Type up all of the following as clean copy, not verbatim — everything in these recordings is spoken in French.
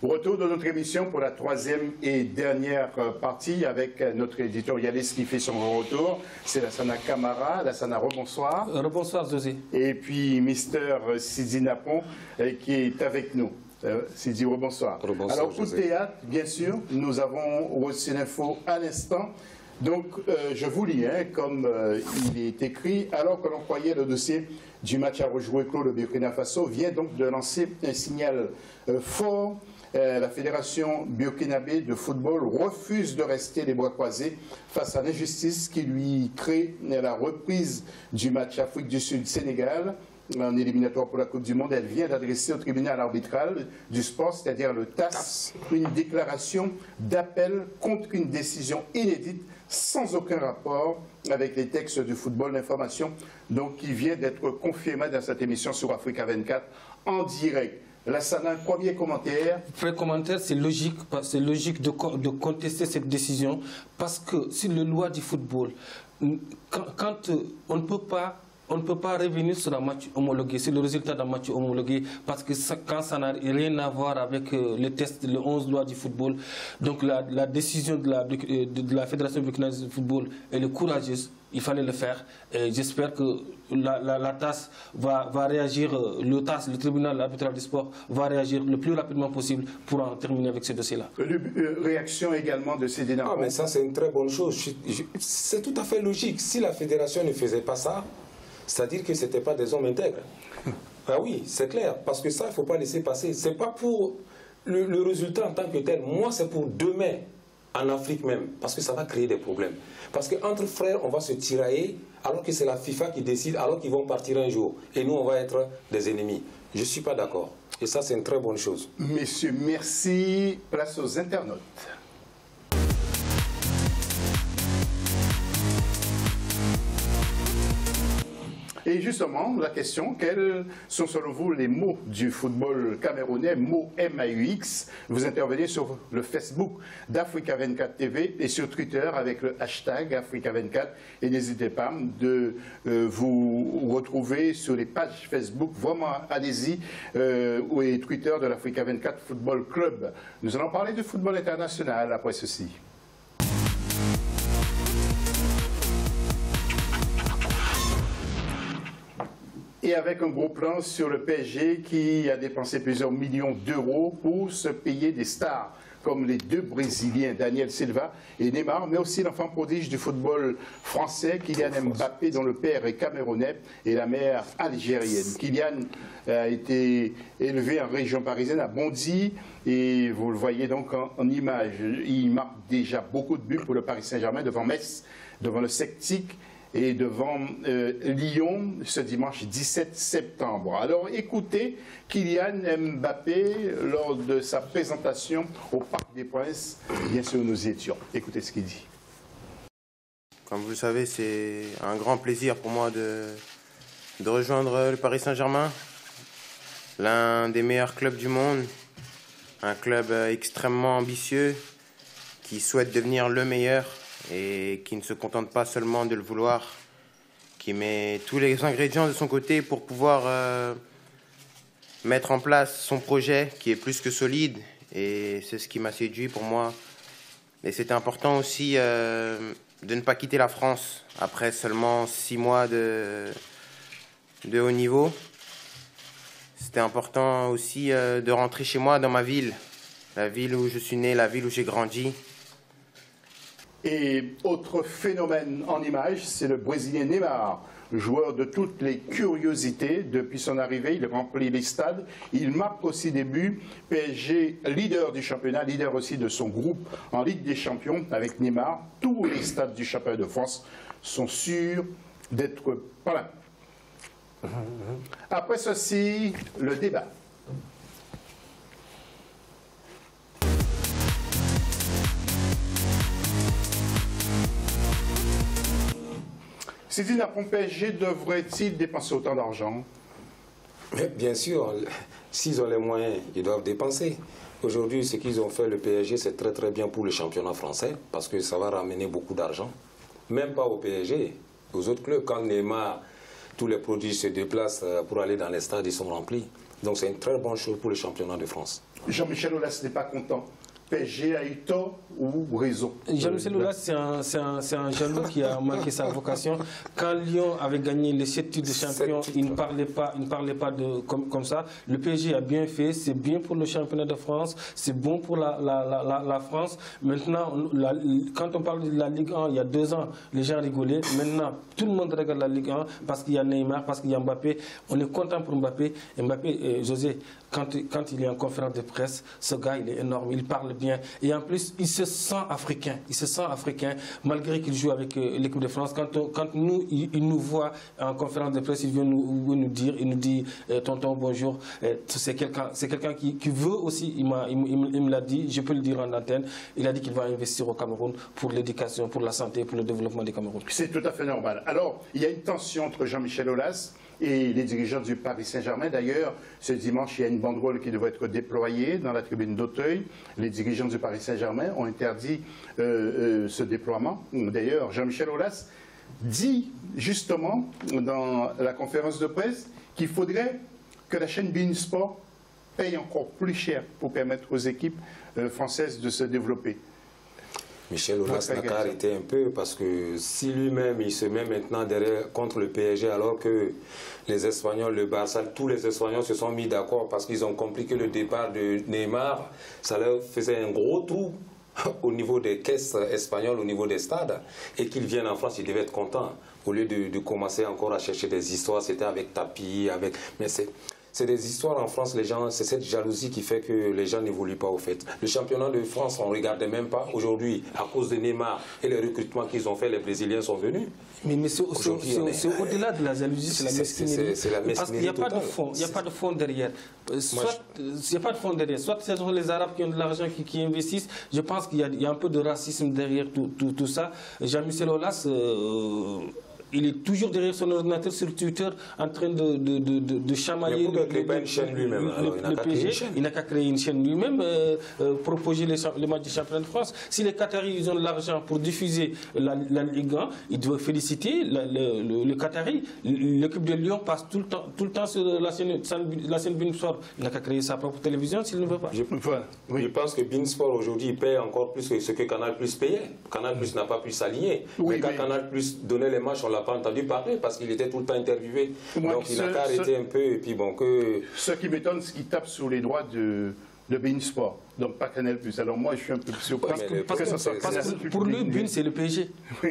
Retour de notre émission pour la troisième et dernière partie avec notre éditorialiste qui fait son retour. C'est Lassana Camara. Lassana, rebonsoir. Rebonsoir, José. Et puis Mister Sidi Napon qui est avec nous. Sidi, rebonsoir. Rebonsoir. Alors, coup de théâtre, bien sûr, nous avons reçu l'info à l'instant. Donc, je vous lis, comme il est écrit, alors que l'on croyait le dossier du match à rejouer clos, le Burkina Faso vient donc de lancer un signal fort. La Fédération burkinabé de football refuse de rester les bras croisés face à l'injustice qui lui crée la reprise du match Afrique du Sud-Sénégal en éliminatoire pour la Coupe du Monde. Elle vient d'adresser au tribunal arbitral du sport, c'est-à-dire le TAS, une déclaration d'appel contre une décision inédite sans aucun rapport avec les textes du football. L'information donc qui vient d'être confirmée dans cette émission sur Africa 24 en direct. Lassana, premier commentaire. Premier commentaire, c'est logique de contester cette décision parce que sur les lois du football, quand on ne peut pas revenir sur un match homologué, sur le résultat d'un match homologué, parce que quand ça n'a rien à voir avec les tests, les 11 lois du football, donc la décision de la Fédération burkinabe de football, elle est courageuse, il fallait le faire. Et j'espère que la TAS va réagir, le tribunal arbitral du sport va réagir le plus rapidement possible pour en terminer avec ce dossier-là. Réaction également de Sidi Napon. Ah, mais ça c'est une très bonne chose. C'est tout à fait logique. Si la fédération ne faisait pas ça, c'est-à-dire que ce n'étaient pas des hommes intègres. Ah oui, c'est clair, parce que ça, il ne faut pas laisser passer. Ce n'est pas pour le résultat en tant que tel. Moi, c'est pour demain, en Afrique même, parce que ça va créer des problèmes. Parce qu'entre frères, on va se tirailler, alors que c'est la FIFA qui décide, alors qu'ils vont partir un jour. Et nous, on va être des ennemis. Je ne suis pas d'accord. Et ça, c'est une très bonne chose. Messieurs, merci. Place aux internautes. Et justement, la question, quels sont selon vous les mots du football camerounais, mots MAUX? Vous intervenez sur le Facebook d'Africa 24 TV et sur Twitter avec le hashtag Africa 24. Et n'hésitez pas de vous retrouver sur les pages Facebook. Vraiment, allez-y, et Twitter de l'Africa 24 Football Club. Nous allons parler du football international après ceci. Et avec un gros plan sur le PSG qui a dépensé plusieurs millions d'euros pour se payer des stars comme les deux Brésiliens, Daniel Silva et Neymar, mais aussi l'enfant prodige du football français, Kylian Mbappé, dont le père est camerounais et la mère algérienne. Kylian a été élevé en région parisienne, à Bondy, et vous le voyez donc en image. Il marque déjà beaucoup de buts pour le Paris Saint-Germain devant Metz, devant le Celtic et devant Lyon ce dimanche 17 septembre. Alors écoutez Kylian Mbappé lors de sa présentation au Parc des Princes. Bien sûr, nous y étions. Écoutez ce qu'il dit. Comme vous le savez, c'est un grand plaisir pour moi de rejoindre le Paris Saint-Germain, l'un des meilleurs clubs du monde, un club extrêmement ambitieux qui souhaite devenir le meilleur et qui ne se contente pas seulement de le vouloir, qui met tous les ingrédients de son côté pour pouvoir mettre en place son projet qui est plus que solide, et c'est ce qui m'a séduit pour moi. Et c'était important aussi de ne pas quitter la France après seulement 6 mois de haut niveau. C'était important aussi de rentrer chez moi dans ma ville, la ville où je suis né, la ville où j'ai grandi. Et autre phénomène en image, c'est le Brésilien Neymar, joueur de toutes les curiosités. Depuis son arrivée, il remplit les stades, il marque aussi des buts. PSG, leader du championnat, leader aussi de son groupe en Ligue des Champions avec Neymar. Tous les stades du championnat de France sont sûrs d'être pleins. Après ceci, le débat. Sidi Napon, PSG devrait-il dépenser autant d'argent? Bien sûr, s'ils ont les moyens, ils doivent dépenser. Aujourd'hui, ce qu'ils ont fait, le PSG, c'est très très bien pour le championnat français, parce que ça va ramener beaucoup d'argent. Même pas au PSG, aux autres clubs. Quand Neymar, tous les produits se déplacent pour aller dans les stades, ils sont remplis. Donc c'est une très bonne chose pour le championnat de France. Jean-Michel Aulas n'est pas content. PSG a eu tort ou raison? Jean-Michel Aulas, c'est un jaloux qui a manqué sa vocation. Quand Lyon avait gagné les 7 titres de champion, il ne parlait pas comme ça. Le PSG a bien fait, c'est bien pour le championnat de France, c'est bon pour la France. Maintenant, quand on parle de la Ligue 1, il y a 2 ans, les gens rigolaient. Maintenant, tout le monde regarde la Ligue 1 parce qu'il y a Neymar, parce qu'il y a Mbappé. On est content pour Mbappé. Mbappé, José, quand il est en conférence de presse, ce gars, il est énorme, il parle bien. Et en plus, il se sent africain. Il se sent africain, malgré qu'il joue avec l'équipe de France. Quand il nous voit en conférence de presse, il vient nous dire, il nous dit tonton, bonjour. C'est quelqu'un qui veut aussi, il me l'a dit, je peux le dire en antenne, il a dit qu'il va investir au Cameroun pour l'éducation, pour la santé, pour le développement du Cameroun. C'est tout à fait normal. Alors, il y a une tension entre Jean-Michel Aulas et les dirigeants du Paris Saint-Germain. D'ailleurs, ce dimanche, il y a une banderole qui devrait être déployée dans la tribune d'Auteuil. Les dirigeants du Paris Saint-Germain ont interdit ce déploiement. D'ailleurs, Jean-Michel Aulas dit justement dans la conférence de presse qu'il faudrait que la chaîne beIN Sport paye encore plus cher pour permettre aux équipes françaises de se développer. Michel Aulas n'a qu'à arrêter un peu parce que si lui-même il se met maintenant derrière contre le PSG alors que les Espagnols, le Barça, tous les Espagnols se sont mis d'accord parce qu'ils ont compris que le départ de Neymar, ça leur faisait un gros trou au niveau des caisses espagnoles, au niveau des stades, et qu'ils viennent en France, ils devaient être contents. Au lieu de commencer encore à chercher des histoires, c'était avec tapis, avec... Mais c'est des histoires en France, les gens, c'est cette jalousie qui fait que les gens n'évoluent pas au fait. Le championnat de France, on ne regardait même pas. Aujourd'hui, à cause de Neymar et les recrutements qu'ils ont fait, les Brésiliens sont venus. Mais c'est au-delà de la jalousie, c'est la mesquinerie. Parce qu'il n'y a pas de fond, il n'y a pas de fond derrière. Soit ce sont les Arabes qui ont de l'argent, qui investissent. Je pense qu'il y a un peu de racisme derrière tout ça. Jean-Michel Aulas... il est toujours derrière son ordinateur sur Twitter en train de chamailler le PSG. Il n'a qu'à créer une chaîne lui-même, proposer les matchs du championnat de France. Si les Qataris ils ont de l'argent pour diffuser la Ligue 1, ils doivent féliciter le Qatari. L'équipe de Lyon passe tout le temps sur la chaîne beIN Sport. Il n'a qu'à créer sa propre télévision s'il ne veut pas. Je pense que beIN Sport aujourd'hui paye encore plus que ce que Canal Plus payait. Canal Plus n'a pas pu s'aligner. Mais quand Canal Plus donnait les matchs, on l'a pas entendu parler parce qu'il était tout le temps interviewé. Donc il n'a qu'à arrêter un peu et puis bon que... Ce qui m'étonne, c'est qu'il tape sur les droits de beIN Sport, donc pas Canal+. Alors moi, je suis un peu surpris. Pour lui, beIN, c'est le PSG. Oui.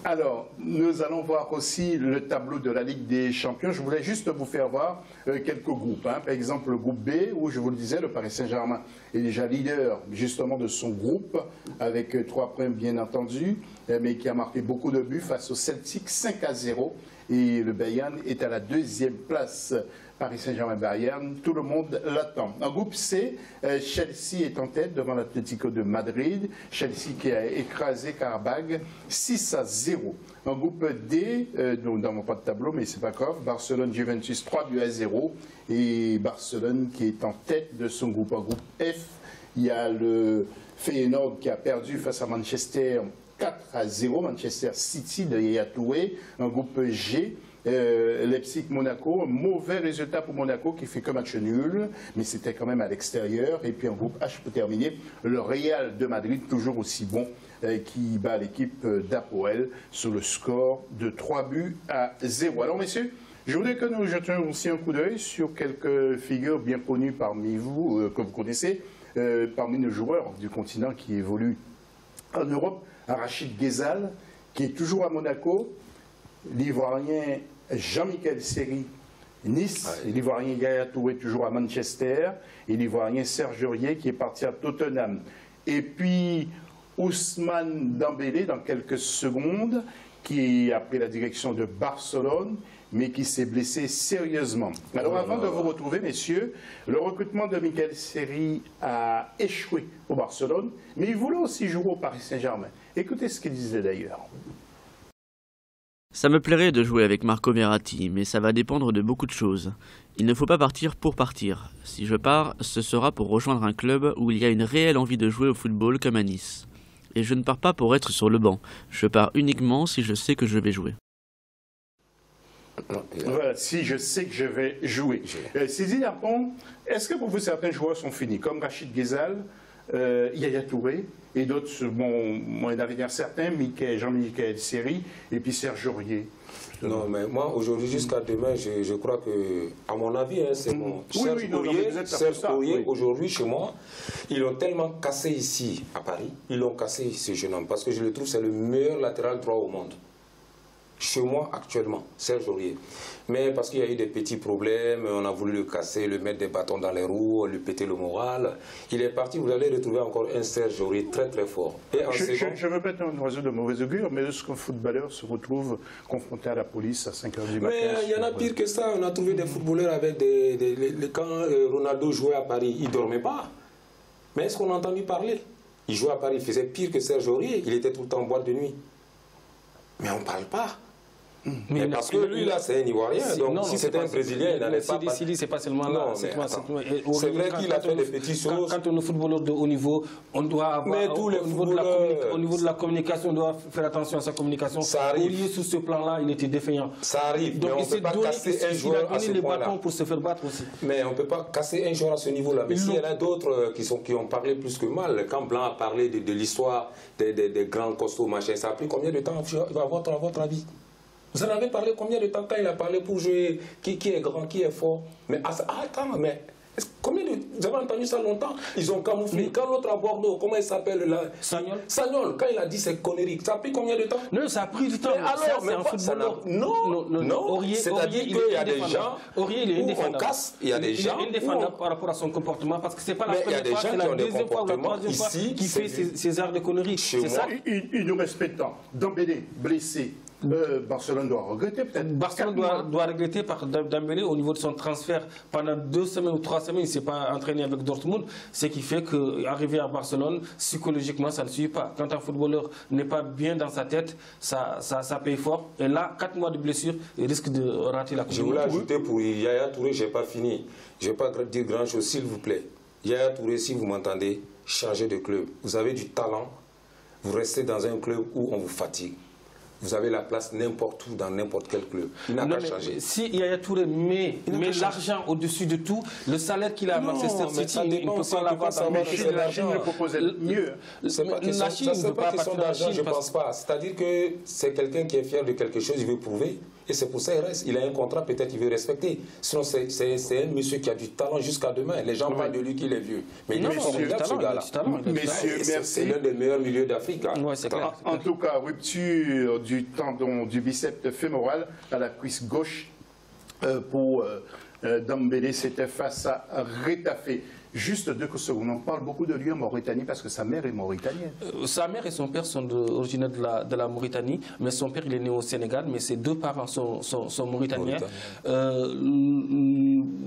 Alors, nous allons voir aussi le tableau de la Ligue des Champions. Je voulais juste vous faire voir quelques groupes. Par exemple, le groupe B, où je vous le disais, le Paris Saint-Germain est déjà leader justement de son groupe, avec 3 points bien entendu, mais qui a marqué beaucoup de buts face au Celtic, 5-0. Et le Bayern est à la 2e place. Paris Saint-Germain-Bayern, tout le monde l'attend. En groupe C, Chelsea est en tête devant l'Atlético de Madrid. Chelsea qui a écrasé Karabakh 6-0. En groupe D, nous n'avons pas de tableau, mais c'est pas grave. Barcelone-Juventus 3-0. Et Barcelone qui est en tête de son groupe. En groupe F, il y a le Feyenoord qui a perdu face à Manchester 4-0. Manchester City de Yaya Touré. En groupe G, Leipzig-Monaco, un mauvais résultat pour Monaco qui fait que match nul, mais c'était quand même à l'extérieur. Et puis en groupe H, pour terminer, le Real de Madrid, toujours aussi bon, qui bat l'équipe d'Apoel sur le score de 3-0. Alors messieurs, je voudrais que nous jetions aussi un coup d'œil sur quelques figures bien connues parmi vous, que vous connaissez, parmi nos joueurs du continent qui évoluent en Europe. Rachid Ghezal, qui est toujours à Monaco, l'Ivoirien Jean-Michel Seri, Nice, l'Ivoirien Yaya Touré toujours à Manchester, et l'Ivoirien Serge Aurier qui est parti à Tottenham. Et puis Ousmane Dembélé dans quelques secondes, qui a pris la direction de Barcelone, mais qui s'est blessé sérieusement. Alors avant de vous retrouver, messieurs, le recrutement de Michael Seri a échoué au Barcelone, mais il voulait aussi jouer au Paris Saint-Germain. Écoutez ce qu'il disait d'ailleurs. Ça me plairait de jouer avec Marco Verratti, mais ça va dépendre de beaucoup de choses. Il ne faut pas partir pour partir. Si je pars, ce sera pour rejoindre un club où il y a une réelle envie de jouer au football comme à Nice. Et je ne pars pas pour être sur le banc. Je pars uniquement si je sais que je vais jouer. Voilà, si je sais que je vais jouer. Sidi Lapon, est-ce que pour vous certains joueurs sont finis, comme Rachid Ghezal, Yaya Touré, et d'autres, bon, il y en a certains, Jean-Michel Seri, et puis Serge Aurier? Non, mais moi, aujourd'hui, jusqu'à demain, je crois que, à mon avis, hein, c'est bon. Serge Aurier, aujourd'hui, chez moi, ils l'ont tellement cassé ici, à Paris, ils l'ont cassé, ce jeune homme, parce que je le trouve, c'est le meilleur latéral droit au monde. Chez moi, actuellement, Serge Aurier. Mais parce qu'il y a eu des petits problèmes, on a voulu le casser, le mettre des bâtons dans les roues, lui péter le moral. Il est parti, vous allez retrouver encore un Serge Aurier très très fort. Et je veux pas être un oiseau de mauvais augure, mais est-ce qu'un footballeur se retrouve confronté à la police à 5 h du matin? Mais il y en a pire que ça. On a trouvé des footballeurs avec quand Ronaldo jouait à Paris, il ne dormait pas. Mais est-ce qu'on a entendu parler? Il jouait à Paris, il faisait pire que Serge Aurier. Il était tout le temps en boîte de nuit. Mais on ne parle pas. Mais parce que lui, là, c'est un Ivoirien. Donc, si c'était un Brésilien, il n'allait pas... Sidi, c'est pas seulement là. C'est vrai qu'il a fait des petites choses. Quand on est footballeur de haut niveau, on doit avoir... Mais tous les footballeurs... Au niveau de la communication, on doit faire attention à sa communication. Ça arrive. Aurier, sur ce plan-là, il était défaillant. Ça arrive, mais on ne peut pas casser un joueur à ce point-là. Il a donné les bâtons pour se faire battre aussi. Mais on ne peut pas casser un joueur à ce niveau-là. Mais s'il y en a d'autres qui ont parlé plus que mal, quand Blanc a parlé de l'histoire des grands costauds, machin, ça a pris combien de temps, à votre avis? Vous en avez parlé combien de temps quand il a parlé pour jouer qui est grand, qui est fort? Mais attends, mais vous avez entendu ça longtemps? Ils ont camouflé. Quand l'autre à Bordeaux, comment il s'appelle là? Sagnol, quand il a dit ces conneries, ça a pris combien de temps? Non, ça a pris du temps. Mais alors, c'est un footballeur. Non, c'est-à-dire qu'il y a des gens où on casse, il y a des gens il est indéfendable par rapport à son comportement, parce que c'est pas la première fois, c'est la deuxième fois ou la troisième fois qu'il fait ces arts de conneries. C'est ça. Il nous respecte tant. Dembélé, blessé. Barcelone doit regretter peut-être. Barcelone doit regretter par Dembélé au niveau de son transfert. Pendant 2 semaines ou 3 semaines, il ne s'est pas entraîné avec Dortmund. Ce qui fait qu'arriver à Barcelone, psychologiquement, ça ne suit pas. Quand un footballeur n'est pas bien dans sa tête, ça paye fort. Et là, 4 mois de blessure, il risque de rater la Coupe du Monde. Je voulais ajouter pour Yaya Touré, je n'ai pas fini. Je ne vais pas dire grand-chose, s'il vous plaît. Yaya Touré, si vous m'entendez, changez de club. Vous avez du talent, vous restez dans un club où on vous fatigue. Vous avez la place n'importe où, dans n'importe quel club. Il n'a pas changé. Si Yaya Touré met l'argent au-dessus de tout, le salaire qu'il a à Manchester City, il ne peut pas l'avoir dans la Chine le proposait mieux. C'est pas question d'argent, je ne pense pas. C'est-à-dire que c'est quelqu'un qui est fier de quelque chose, il veut prouver. Et c'est pour ça qu'il reste. Il a un contrat, peut-être il veut respecter. Sinon, c'est un monsieur qui a du talent jusqu'à demain. Les gens parlent de lui qu'il est vieux. Mais il est formidable, ce gars-là. Messieurs, merci. C'est l'un des meilleurs milieux d'Afrique. En tout cas, rupture du tendon du biceps fémoral à la cuisse gauche pour Dembélé. C'était face à Rétafé. Juste 2 secondes, on parle beaucoup de lui en Mauritanie parce que sa mère est mauritanienne. Sa mère et son père sont originaires de la Mauritanie, mais son père il est né au Sénégal, mais ses 2 parents sont mauritaniens.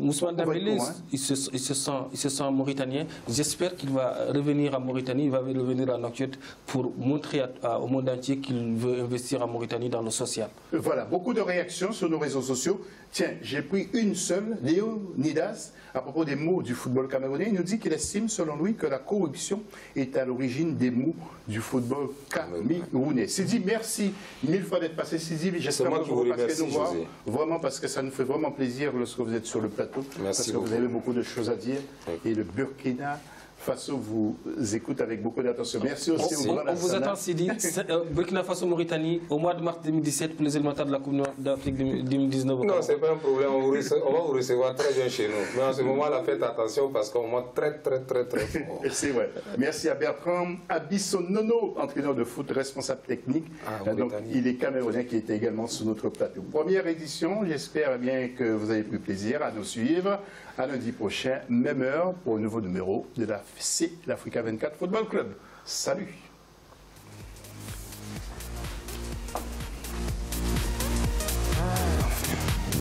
Ousmane Dembélé, il se sent mauritanien. J'espère qu'il va revenir en Mauritanie, il va revenir en Nouakchott pour montrer au monde entier qu'il veut investir en Mauritanie dans le social. Voilà, beaucoup de réactions sur nos réseaux sociaux. Tiens, j'ai pris une seule, Léo Nidas, à propos des maux du football camerounais. Il nous dit qu'il estime, selon lui, que la corruption est à l'origine des maux du football camerounais. Sidi, merci 1000 fois d'être passé. Sidi, j'espère que vous remerciez nous voir. Vraiment, parce que ça nous fait vraiment plaisir lorsque vous êtes sur le plateau. Parce que vous avez beaucoup de choses à dire. Et le Burkina Faso vous écoute avec beaucoup d'attention. Merci aussi au On vous attend, Sidi. Burkina Faso, Mauritanie, au mois de mars 2017 pour les élémentaires de la Coupe d'Afrique 2019. Non, ce n'est pas un problème. On va vous recevoir très bien chez nous. Mais en ce moment-là, faites attention parce qu'on monte très fort. C'est vrai. Merci à Bertrand Abissonono, entraîneur de foot, responsable technique. Donc, il est camerounais qui était également sur notre plateau. Première édition. J'espère bien que vous avez pris plaisir à nous suivre. À lundi prochain, même heure, pour un nouveau numéro de l'Africa 24 Football Club. Salut!